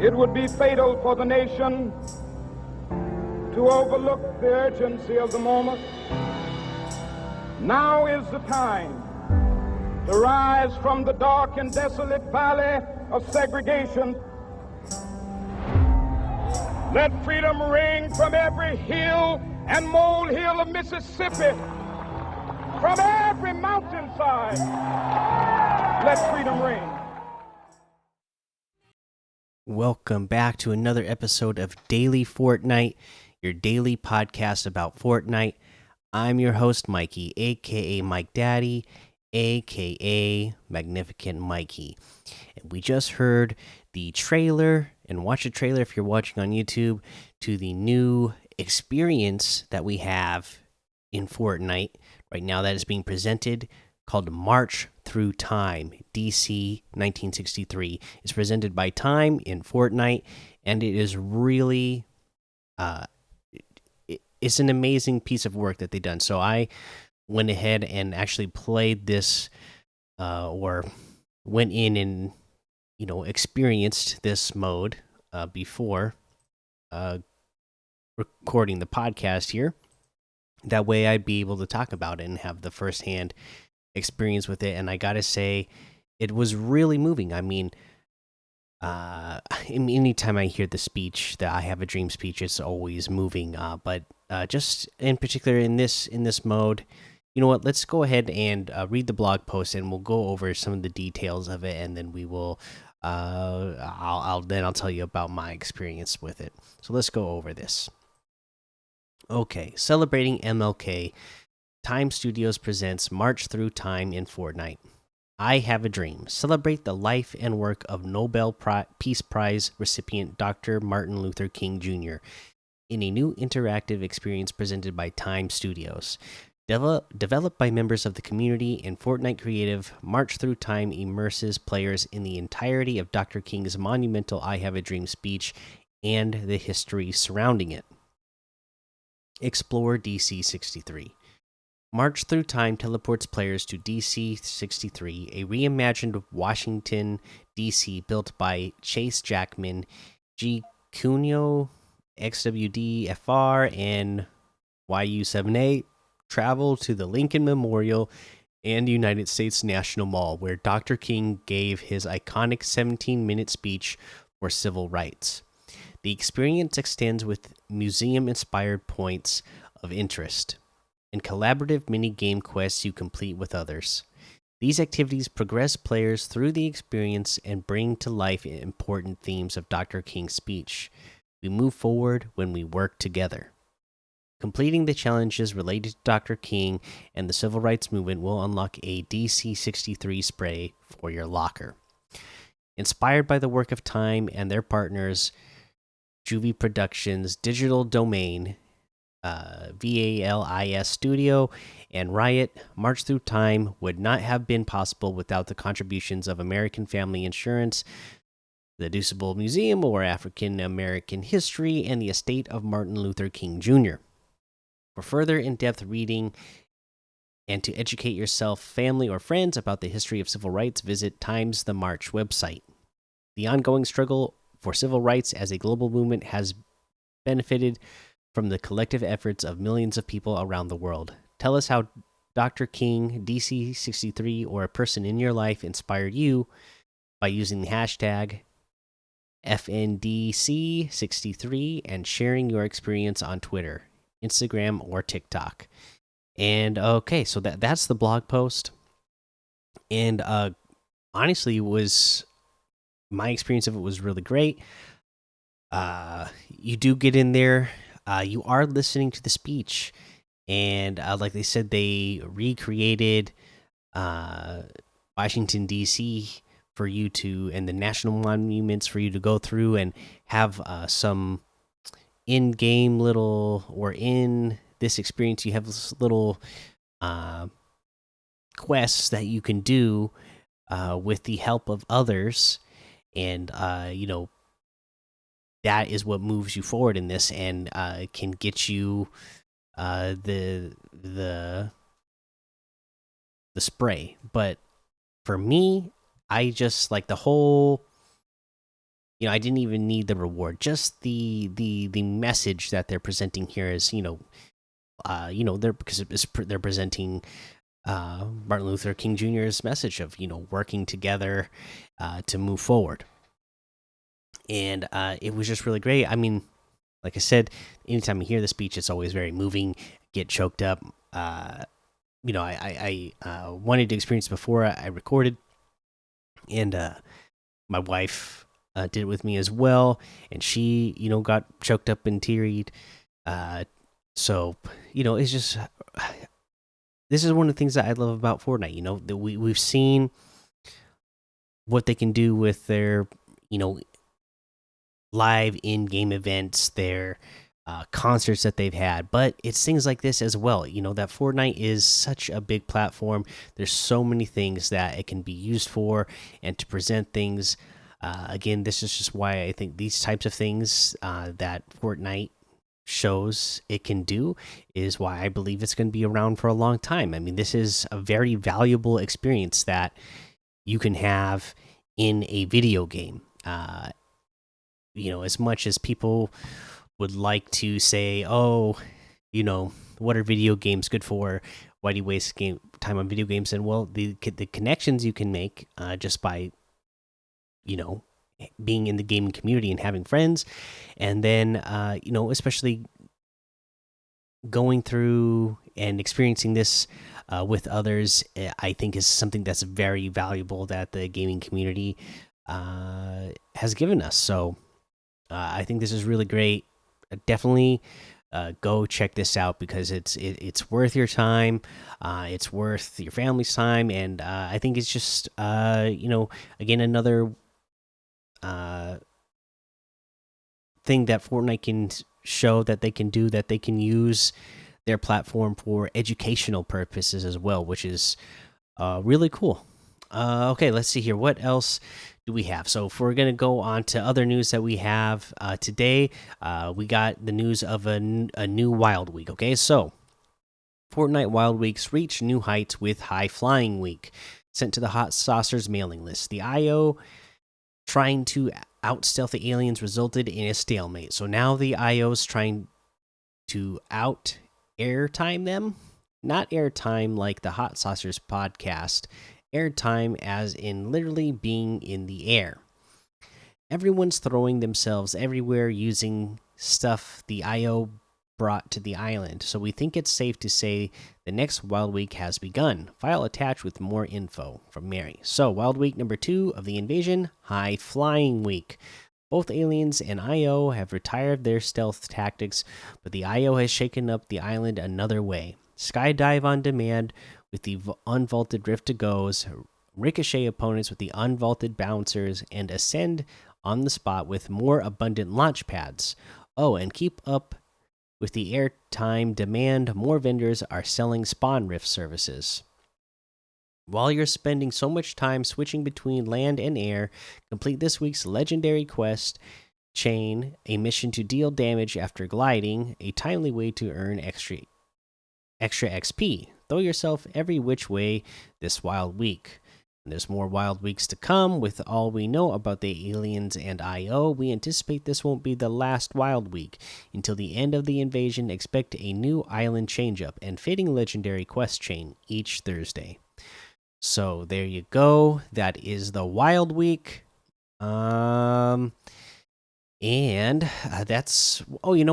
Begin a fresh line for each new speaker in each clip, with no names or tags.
It would be fatal for the nation to overlook the urgency of the moment. Now is the time to rise from the dark and desolate valley of segregation. Let freedom ring from every hill and molehill of Mississippi, from every mountainside. Let freedom ring.
Welcome back to another episode of Daily Fortnite, your daily podcast about Fortnite. I'm your host, Mikey, aka Mike Daddy, aka Magnificent Mikey. And we just heard the trailer, and watch the trailer if you're watching on YouTube, to the new experience that we have in Fortnite right now that is being presented, called March Through Time, DC 1963. It's presented by Time in Fortnite, and it is really it's an amazing piece of work that they've done. So I went ahead and actually played this or went in and experienced this mode before recording the podcast here. That way I'd be able to talk about it and have the firsthand experience with it. And I gotta say, it was really moving. I mean, anytime I hear the speech, that I have a dream speech, it's always moving. But just in particular in this mode, you know what? Let's go ahead and read the blog post, and we'll go over some of the details of it, and then we will. I'll tell you about my experience with it. So let's go over this. Okay, celebrating MLK. Time Studios presents March Through Time in Fortnite. I Have a Dream. Celebrate the life and work of Nobel Peace Prize recipient Dr. Martin Luther King Jr. in a new interactive experience presented by Time Studios. Developed by members of the community and Fortnite Creative, March Through Time immerses players in the entirety of Dr. King's monumental I Have a Dream speech and the history surrounding it. Explore DC 63. March Through Time teleports players to DC 63, a reimagined Washington, D.C. built by Chase Jackman, G. Cuneo, XWD-FR, and YU78. Travel to the Lincoln Memorial and United States National Mall, where Dr. King gave his iconic 17-minute speech for civil rights. The experience extends with museum-inspired points of interest and collaborative mini-game quests you complete with others. These activities progress players through the experience and bring to life important themes of Dr. King's speech. We move forward when we work together. Completing the challenges related to Dr. King and the civil rights movement will unlock a DC-63 spray for your locker. Inspired by the work of Time and their partners, Juvie Productions, Digital Domain, VALIS Studio, and Riot, March Through Time would not have been possible without the contributions of American Family Insurance, the Deuceable Museum or African American History, and the estate of Martin Luther King Jr. For further in-depth reading and to educate yourself, family, or friends about the history of civil rights, visit Times the March website. The ongoing struggle for civil rights as a global movement has benefited from the collective efforts of millions of people around the world. Tell us how Dr. King, DC 63, or a person in your life inspired you by using the hashtag FNDC63 and sharing your experience on Twitter, Instagram, or TikTok. And okay, so that's the blog post. And honestly, my experience of it was really great. You do get in there. You are listening to the speech, and like they said, they recreated Washington D.C. for you to, and the national monuments for you to go through and have some in-game little, or in this experience, you have this little quests that you can do with the help of others, and that is what moves you forward in this, and can get you the spray. But for me, I just like the whole I didn't even need the reward. Just the message that they're presenting here is, they're because they're presenting Martin Luther King Jr.'s message of working together to move forward, and it was just really great. I mean, like I said, anytime I hear the speech, it's always very moving. Get choked up. I wanted to experience it before I recorded, and my wife did it with me as well, and she got choked up and teary. Uh, so it's just this is one of the things that I love about Fortnite. That we've seen what they can do with their you know live in-game events, their concerts that they've had, but it's things like this as well. That Fortnite is such a big platform. There's so many things that it can be used for, and to present things. Again, this is just why I think these types of things that Fortnite shows it can do is why I believe it's going to be around for a long time. I mean, this is a very valuable experience that you can have in a video game. As much as people would like to say, oh, what are video games good for? Why do you waste time on video games? And well, the connections you can make just by you know being in the gaming community and having friends, and then especially going through and experiencing this with others, I think is something that's very valuable that the gaming community has given us. So I think this is really great. Definitely go check this out because it's worth your time. It's worth your family's time, and I think it's just again another uh, thing that Fortnite can show that they can do, that they can use their platform for educational purposes as well, which is really cool. Okay, let's see here. What else do we have? So, if we're going to go on to other news that we have today, we got the news of a new Wild Week. Okay, so Fortnite Wild Weeks reach new heights with High Flying Week. Sent to the Hot Saucers mailing list. The IO trying to out stealth the aliens resulted in a stalemate. So now the IO's trying to out airtime them. Not airtime like the Hot Saucers podcast, airtime as in literally being in the air. Everyone's throwing themselves everywhere using stuff the IO brought to the island, so we think it's safe to say the next Wild Week has begun. File attached with more info from Mary. So, Wild Week number 2 of the invasion, High Flying Week. Both aliens and IO have retired their stealth tactics, but the IO has shaken up the island another way. Skydive on demand with the unvaulted Rift to Goes, ricochet opponents with the unvaulted bouncers, and ascend on the spot with more abundant launch pads. Oh, and keep up with the airtime demand, more vendors are selling spawn rift services. While you're spending so much time switching between land and air, complete this week's legendary quest chain, a mission to deal damage after gliding, a timely way to earn extra XP. Throw yourself every which way this wild week. And there's more wild weeks to come. With all we know about the aliens and IO, we anticipate this won't be the last wild week. Until the end of the invasion, expect a new island changeup and fitting legendary quest chain each Thursday. So there you go. That is the wild week. And that's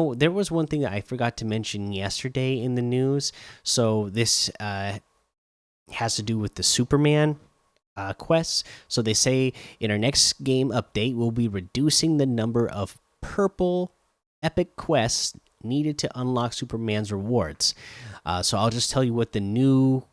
there was one thing that I forgot to mention yesterday in the news. So this has to do with the Superman quests. So they say in our next game update, we'll be reducing the number of purple epic quests needed to unlock Superman's rewards. So I'll just tell you what the new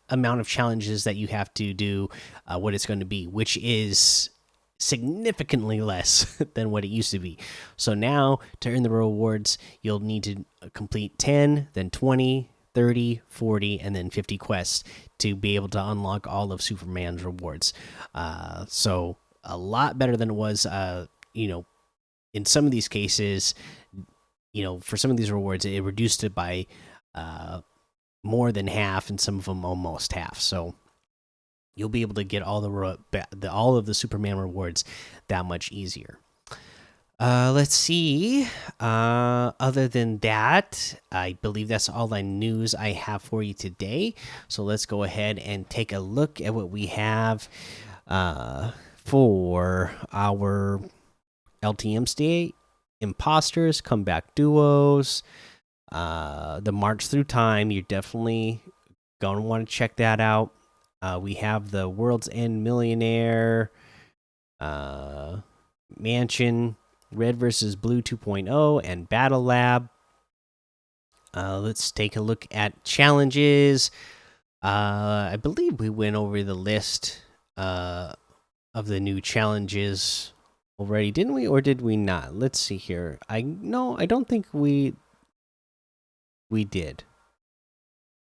amount of challenges that you have to do, what it's going to be, which is significantly less than what it used to be. So now to earn the rewards, you'll need to complete 10, then 20, 30, 40, and then 50 quests to be able to unlock all of Superman's rewards. So a lot better than it was, in some of these cases, for some of these rewards, it reduced it by more than half, and some of them almost half. So you'll be able to get all of the Superman rewards that much easier. Let's see. Other than that, I believe that's all the news I have for you today. So let's go ahead and take a look at what we have for our LTM state: imposters, comeback duos, the March through time. You're definitely going to want to check that out. We have the World's End Millionaire Mansion, Red versus Blue 2.0, and Battle Lab. Let's take a look at challenges. I believe we went over the list of the new challenges already, didn't we? Or did we not? Let's see here. I don't think we did.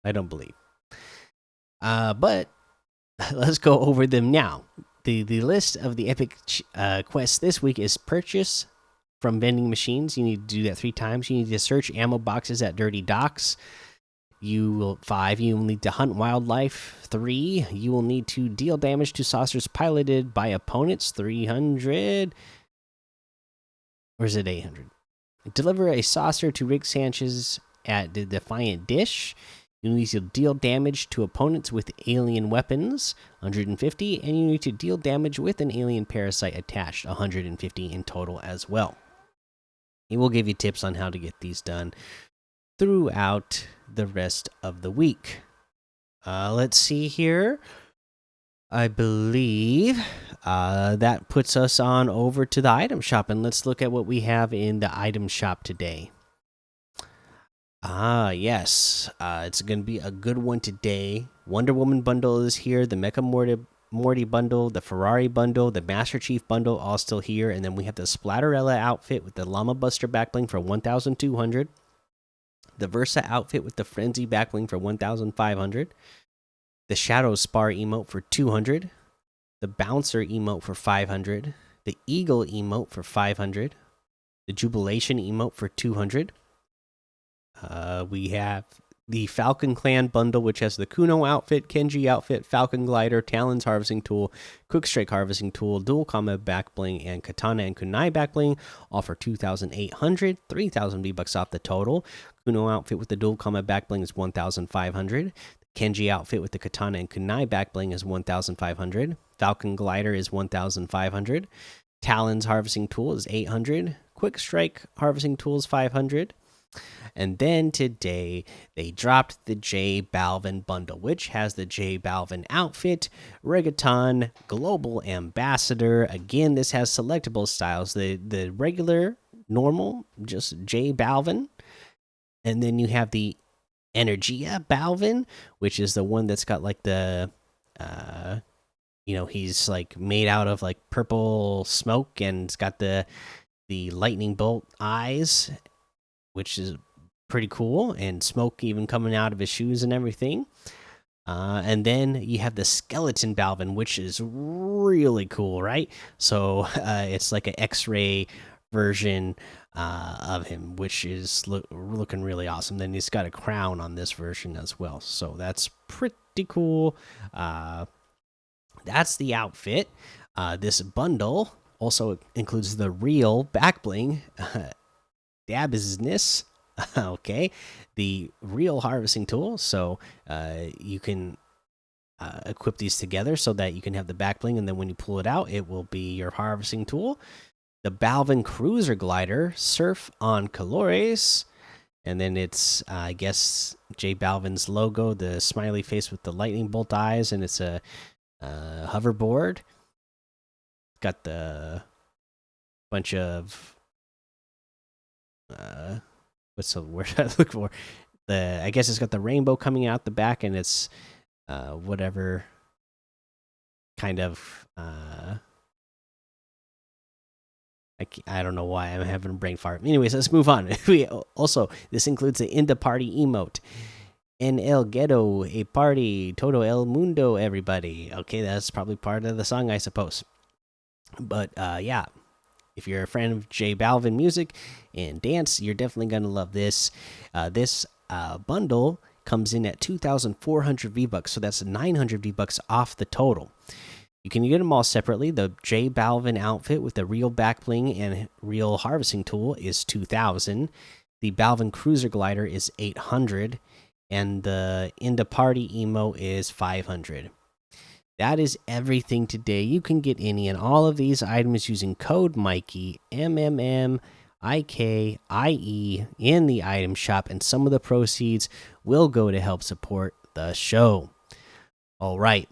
I don't believe. But let's go over them now. The list of the epic quests this week is purchase from vending machines. You need to do that 3 times. You need to search ammo boxes at dirty docks. 5. You will need to hunt wildlife. 3. You will need to deal damage to saucers piloted by opponents. 300. Or is it 800? Deliver a saucer to Rick Sanchez at the Defiant Dish. You need to deal damage to opponents with alien weapons, 150, and you need to deal damage with an alien parasite attached, 150 in total as well. He will give you tips on how to get these done throughout the rest of the week. Let's see here. I believe that puts us on over to the item shop, and let's look at what we have in the item shop today. Yes. It's going to be a good one today. Wonder Woman bundle is here. The Mecha Morty bundle, the Ferrari bundle, the Master Chief bundle, all still here. And then we have the Splatterella outfit with the Llama Buster backbling for 1,200. The Versa outfit with the Frenzy backbling for 1,500. The Shadow Spar emote for 200. The Bouncer emote for 500. The Eagle emote for 500. The Jubilation emote for 200. We have the Falcon Clan bundle, which has the Kuno outfit, Kenji outfit, Falcon Glider, Talons harvesting tool, Quick Strike harvesting tool, Dual Combat back bling, and Katana and Kunai back bling, all for 2,800, 3,000 V-Bucks off the total. Kuno outfit with the Dual Combat back bling is 1,500. Kenji outfit with the Katana and Kunai back bling is 1,500. Falcon Glider is 1,500. Talons harvesting tool is 800. Quick Strike harvesting tool is 500. And then today they dropped the J Balvin bundle, which has the J Balvin outfit, Reggaeton, Global Ambassador. Again, this has selectable styles. The regular, normal, just J Balvin. And then you have the Energia Balvin, which is the one that's got like the he's like made out of like purple smoke, and it's got the lightning bolt eyes, which is pretty cool, and smoke even coming out of his shoes and everything. And then you have the Skeleton Balvin, which is really cool, right? So it's like an X-ray version of him, which is looking really awesome. Then he's got a crown on this version as well, so that's pretty cool. That's the outfit. This bundle also includes the real back bling. Dabbusiness. Okay, the real harvesting tool, so you can equip these together so that you can have the back bling, and then when you pull it out, it will be your harvesting tool. The Balvin Cruiser Glider, Surf on Colores, and then it's I guess J Balvin's logo, the smiley face with the lightning bolt eyes, and it's a hoverboard. Got the bunch of what's the word I look for? I guess it's got the rainbow coming out the back, and it's whatever kind of I don't know why I'm having a brain fart. Anyways, let's move on. This includes the In the Party emote. En el ghetto, a party, todo el mundo, everybody. Okay, that's probably part of the song, I suppose. But yeah, if you're a fan of J Balvin music and dance, you're definitely gonna love this. This bundle comes in at 2,400 V-Bucks, so that's 900 V-Bucks off the total. You can get them all separately. The J Balvin outfit with the real back bling and real harvesting tool is 2,000. The Balvin Cruiser Glider is 800, and the Inda Party Emo is 500. That is everything today. You can get any and all of these items using code Mikey, MMMIKIE, in the item shop, and some of the proceeds will go to help support the show. All right.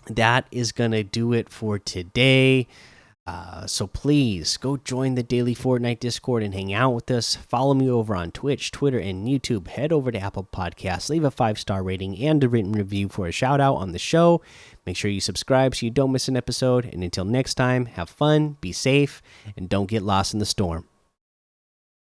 That is going to do it for today. So please go join the daily Fortnite Discord and hang out with us. Follow me over on Twitch, Twitter, and YouTube. Head over to Apple Podcasts, leave a 5-star rating and a written review for a shout out on the show. Make sure you subscribe so you don't miss an episode. And until next time, have fun, be safe, and don't get lost in the storm.